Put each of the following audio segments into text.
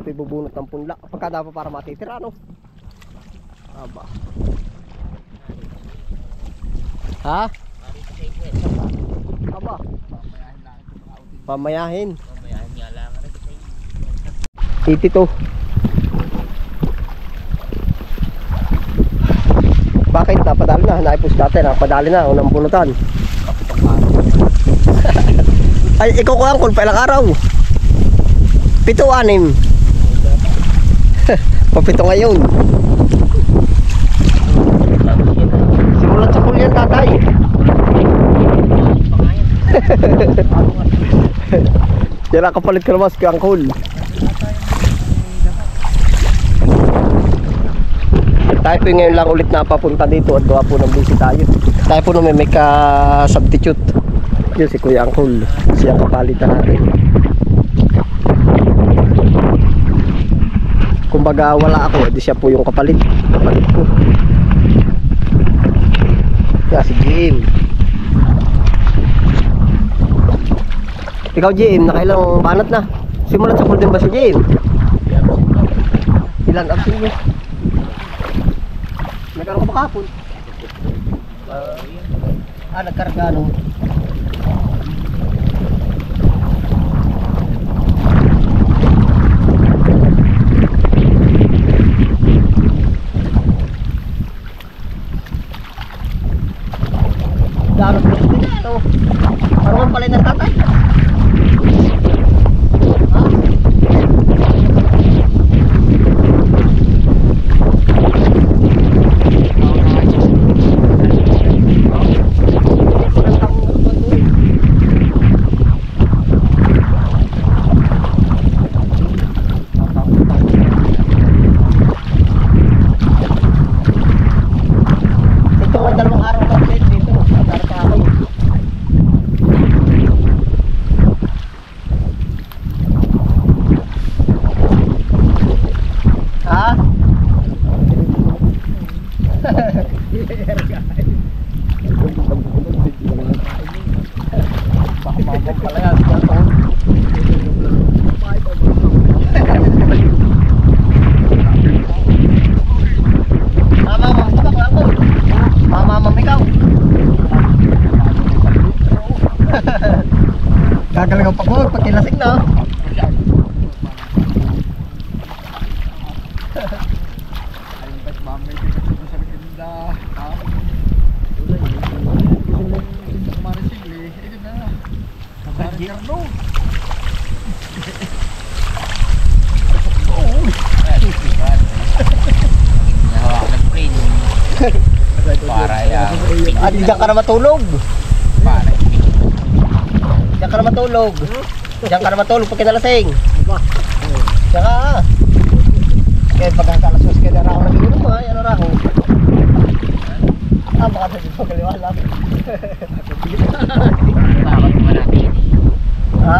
ito ibubunot ng punla. Pagka dapat para matitira, no? Aba. Ha? Aba. Pamayahin. Pamayahin nga lang. Titi to. Bakit? Napadali na. Naipos dati. Napadali na. Unang bunutan. Ay, ikaw ko ang kung pa ilang araw. 7-6. Papito ngayon. Simulan sa kulyan, tatay. Yan ang kapalit ka naman sa angkol. Tayo po ngayon lang ulit napapunta dito at gawa po ng busy tayo. Tayo po naman may ka-substitute. Yun si Kuya Angkol. Siyang kapalitan natin. Kumbaga wala ako, di siya po yung kapalit ko. Kaya si Jim. Ikaw Jim, nakailang banat na? Simulan sa pool din ba si Jim? Ilan absent mo? Nagkaroon ka ba kahapon? Nagkarga ano? Daro ko dito. Parang pala ng tatay. Gagalaw pa ko, pagkilasing na. Para yan. At diyan ka na matulog. Para Diyan ka na matulog. Diyan ka na matulog pag kinalasing. Diyan ka. Kaya pagkakalaswas ka na raho ng inom mo, ano raho? Baka na dito kaliwala. bakit mo natin. Ha?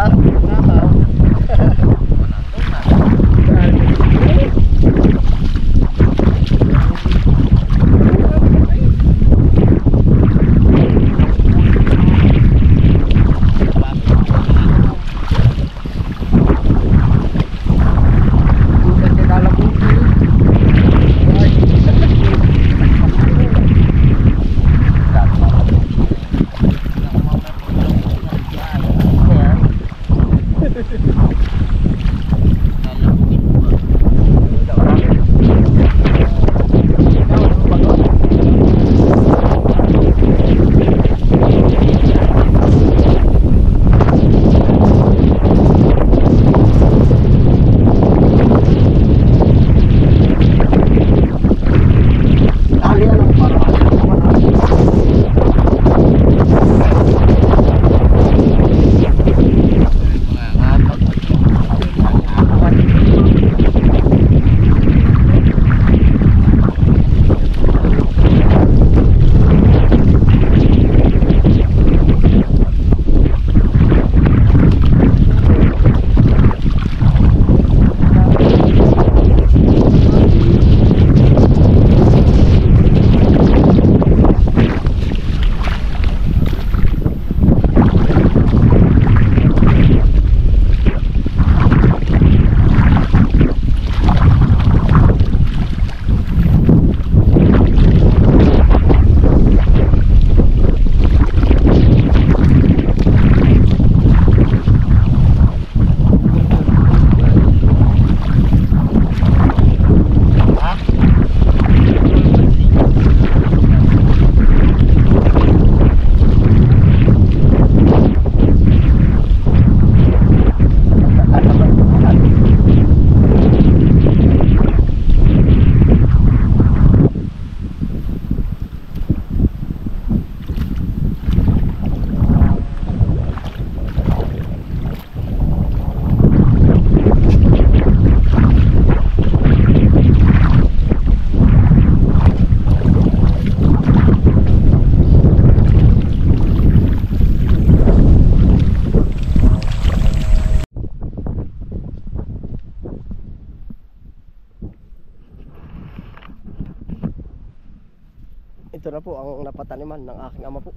Ito na po ang napataniman ng aking ama po.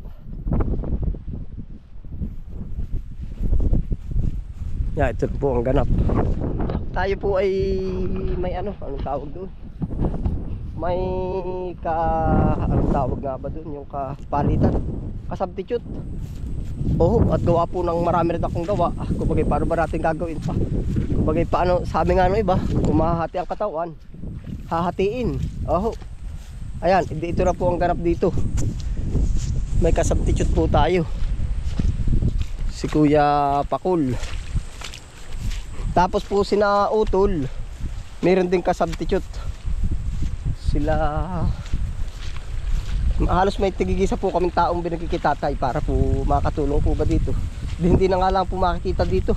Yeah, ito po ang ganap. Tayo po ay may anong tawag doon? May anong tawag nga ba doon? Yung kapalitan, kasubstitute. Oo, at gawa po ng marami rin akong gawa. Kumbaga paano ba natin gagawin pa? Kumbaga paano, sabi nga nung iba, kung mahahati ang katawan, hahatiin. Oo. Ayan, ito na po ang ganap dito. May kasubstitute po tayo. Si Kuya Pakul. Tapos po sina Utol, meron din kasubstitute. Sila halos may tigigisa po kaming taong binagkikitatay para po makatulong po ba dito. Hindi na nga lang po makikita dito.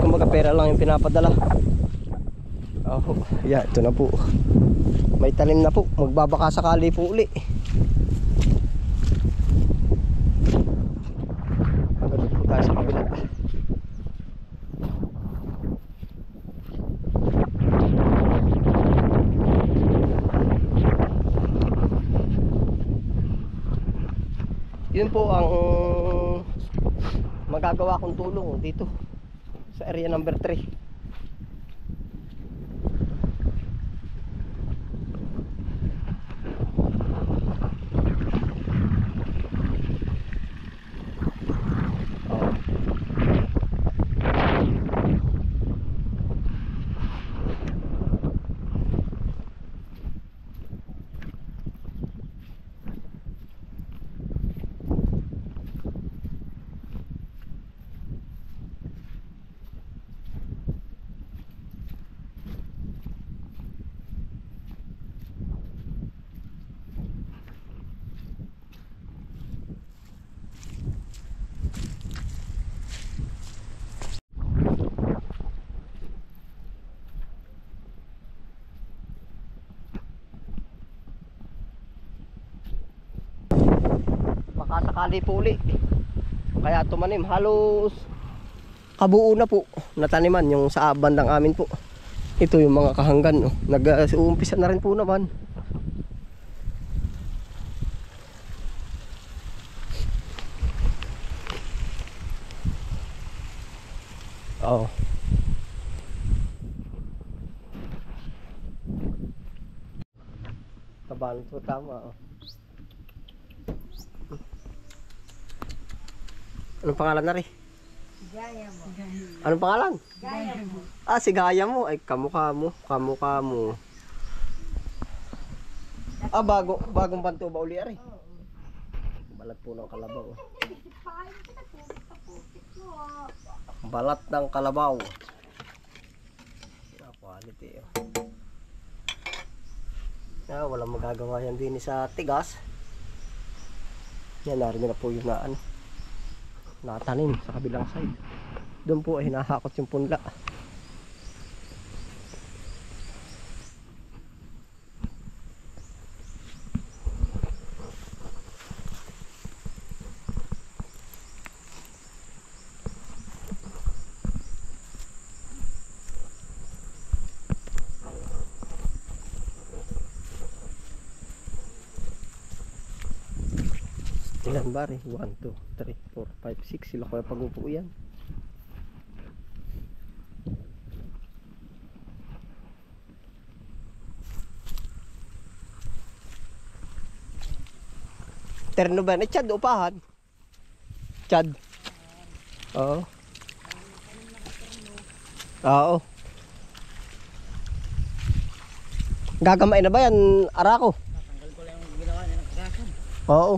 Kumbaga pera lang yung pinapadala. Oh, yeah, ito na po. May tanim na po. Magbabaka sakali po uli. Magandang po tayo sa kabila. Yun po ang magagawa kong tulong dito sa area number 3. Sakali po uli. Kaya tumanim. Halos kabuo na po. Nataniman yung sa bandang amin po. Ito yung mga kahanggan. No? Nag-uumpisa na rin po naman. Oo. Tabalan po tama. Oh. Anong pangalan na rin? Gaya mo. Anong pangalan? Gaya mo. Ah, si Gaya mo. Ay, kamukha mo. Kamukha mo. Ah, bagong banto ba uli ari? Balat po ng kalabaw. Balat ng kalabaw. Quality. Walang magagawa yan din sa tigas. Yan, narinig na po yung natanim sa kabilang side. Doon po ay hinahakot yung punla. Ilan bari? 1, 2, 3, 4, 5, 6. Sila ko yung pag-upo yan. Terno ba? Chad, upahan? Chad? Oo. Oo. Gagamay na ba yan, Arako? Natanggal ko lang yung ginawa niya ng kagasan. Oo.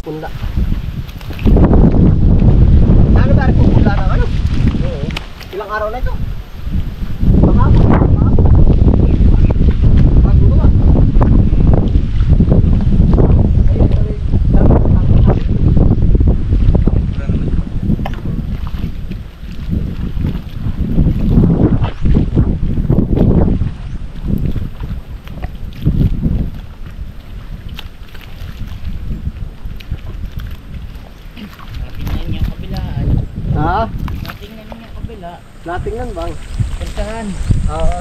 Punla. Ano ba rin punla ng ano? Oo. Ilang araw na ito? Mahapon. Bago ba? Natingnan yung kabilaan. Ha? Natingnan yung kabila. Natingnan bang? Persahan. Oo.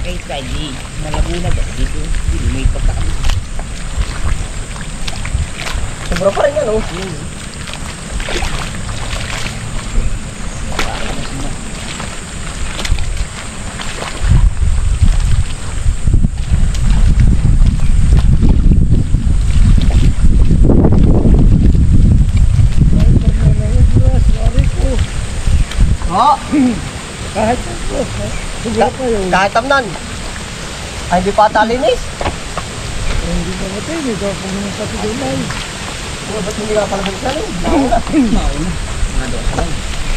nakita, di malabo na ba? Dito, hindi may pagkaan. Sobra pa rin yan, oh. Oh, Kahit po, sobra pa yun. kahit tamnan. Ay, hindi pa talinis. Hindi pa matay, may daw pumunta sa Dunay. Oh, ba't hindi nga pala magsalim? Nauna. Mauna. Nado sa lang.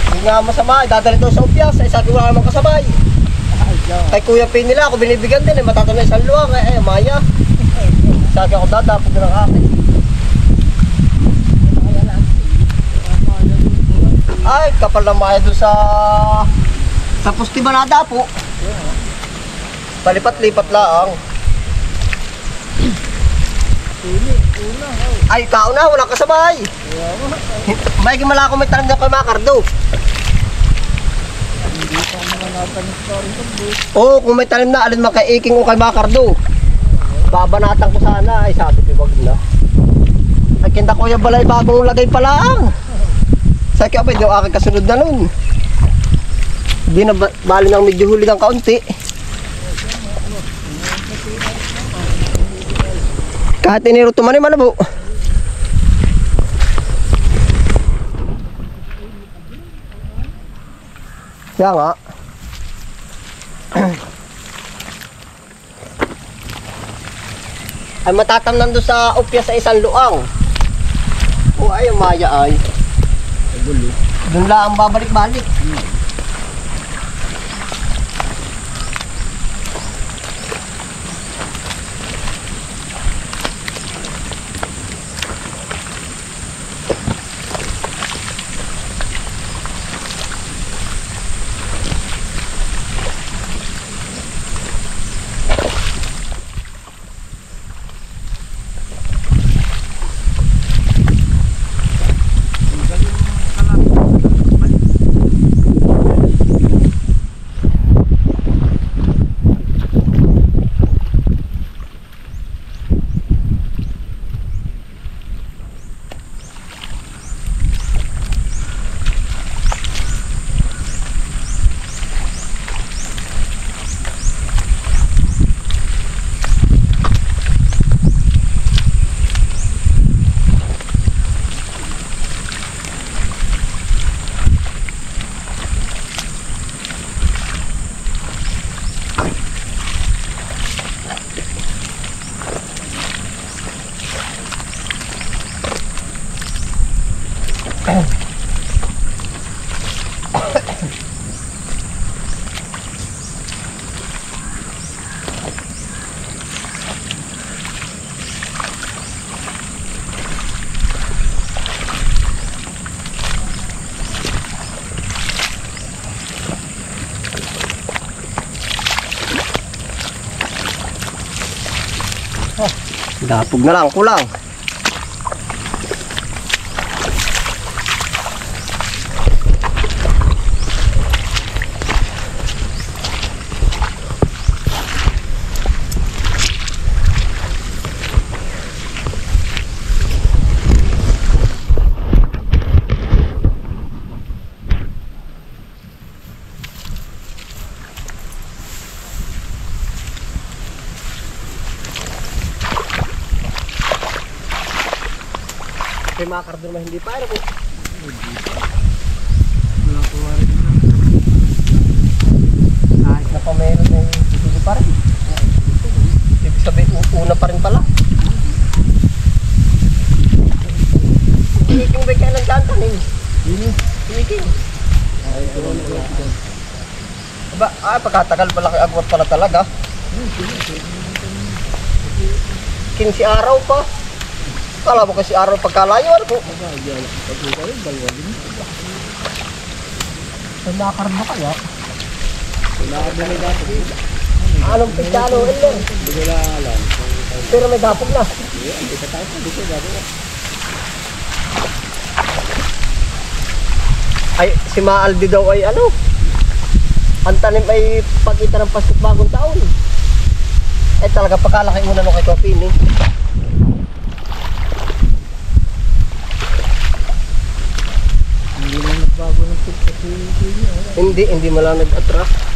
Hindi nga masama, dadalhin daw sa upyas. Ay, sabi wala namang kasabay. Kay Kuya Pin nila, ako binibigyan din. Matatanay sa luwang. Eh, Maya. Sabi ako, dadapog na ng akin. Ay, kapal na Maya doon sa pusti ba nadapo? Palipat-lipat lang. Ay, kauna, walang kasabay. May gimala ako may talang na kay Makardo. Oo, kung may talim na, alin makaiking ko kay Makardo. Babanatan ko sana. Ay, sabi ko, wag na. Ay, kinda ko yung balay bagong lagay pa lang. Sabi ko, yung aking kasunod na nun. Hindi na bali nang medyo huli ng kaunti. Kahit iniruto man naman na po. Kaya nga. Ay matatamnan doon sa upya sa isang luang. O ay, ang Maya ay. Doon lang ang babalik-balik. Dapog na lang, kulang. Kay Makardo naman hindi pa ano po. Kahit na pa meron ay hindi pa rin. Ibig sabihin una pa rin pala. Tiniking ba kaya ng dantan eh? Tiniking. Aba, pagkatagal pala kay agwat pala talaga. 15 araw pa. Kala mo kasi araw pagkalayo ano po? Ay Makardo kaya? Anong pigkano ilo? Pero may dapog na. Ay si Maaldi daw ay ano? Ang tanim ay pagkita ng Pasko't Bagong Taon. Eh talaga pagkalaki muna nung kay Kopin eh. Hindi na nagbago ng pagkasi niya. Hindi mo lang nag-attract.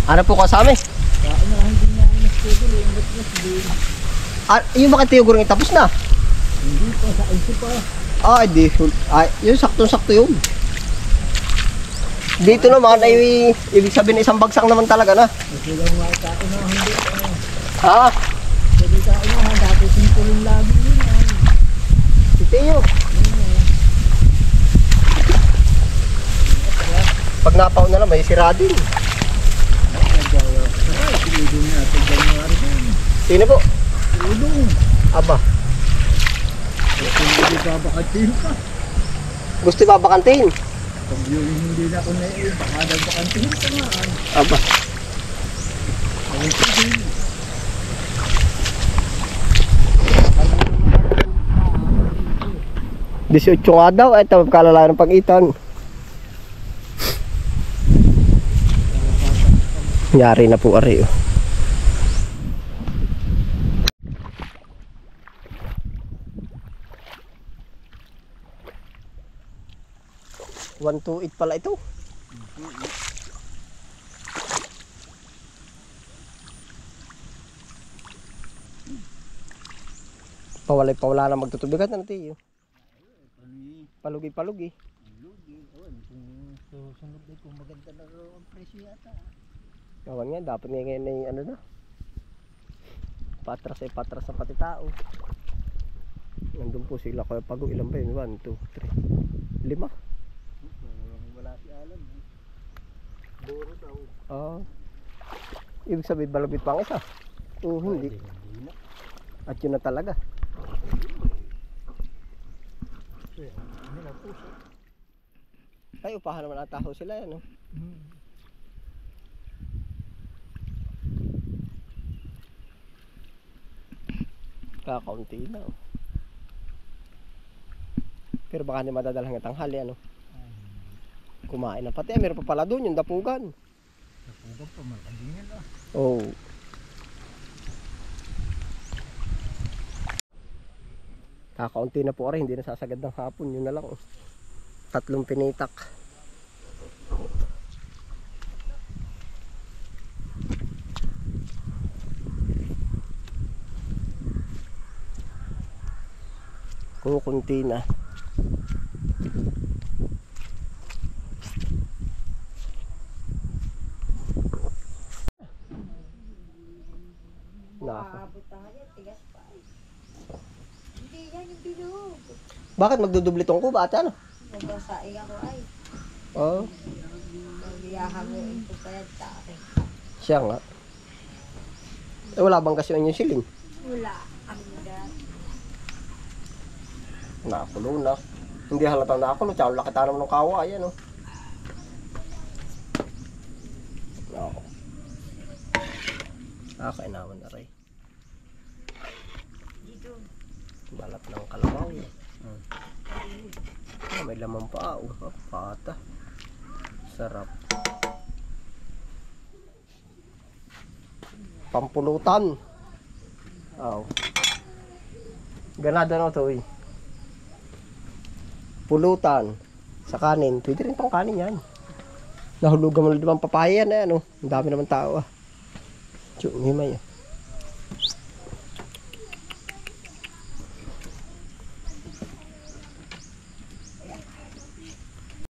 Ano po kasama? Hindi niya ang nagtutuloy yung gatgas din. Yung bakit tiyugurong tapos na? Hindi pa, sa IC pa. Di. Yun saktong-sakto yun. Dito naman ay ibig sabihin isang bagsak naman talaga na. Kasi lang makita na hindi. Ha? Sabi ka na, dati sintuloy lagi yun. Si Teo. Pag napaw na lang may sira din. Sinidong niya, pag January na yun. Sino po? Sinidong. Aba. Hindi pa bakatil pa. Gusto babakantin. Pag yun hindi na ako naiin, baka nagbakantil pa nga. Aba. Ayun pa din. 18 nga daw, ay tawag kalala ng pag-itan. Yari na po ari. 128 pala ito. Pawala na magtutubigan na natin yun. Palugi. Susunod din kung maganda na ang presyo yata. Gawan nga, dapat nga ngayon ay ano na. Patras na pati tao. Nandun po sila kaya pag ilan ba yun? 1, 2, 3, 5. Wala si Alan. Buro daw. Ibig sabihin balabit pa ang isa. Hindi. At yun na talaga. Ay, upahan naman ataho sila yan, no? Kakaunti na, oh. Pero baka hindi madadala hanggang tanghali, ano? Kumain na pati. Meron pa pala doon yung dapugan. Dapugan pa, malakandingan ah. Oh. Kakaunti na po rin, hindi na sasagad ng hapon. Yun na lang, oh. 3 pinitak. Kukunti na. Maabot na nga yan, tigas pa. Hindi yan yung bilog. Bakit magdudubli tong kuba ate, ano? Nabasaing ako ay. Oh, Nabiyahanguin ko pa yan sa akin. siya nga. Eh, wala bang kasi yung siling? Wala. Ang dad. Nakakulo na. Hindi halatang nakakulo. Tsaka laki naman ng kawa. Ayan, oh. Oo. Kainaman na rin. Dito. Balat ng kalabaw. May laman pa. Pata. Sarap. Pampulutan. Ganado na ito, eh. Pulutan. Sa kanin. Pwede rin tong kanin yan. Nahulugan mo na naman papaya na yan, oh. Ang dami naman tao, ah. Himay, ah.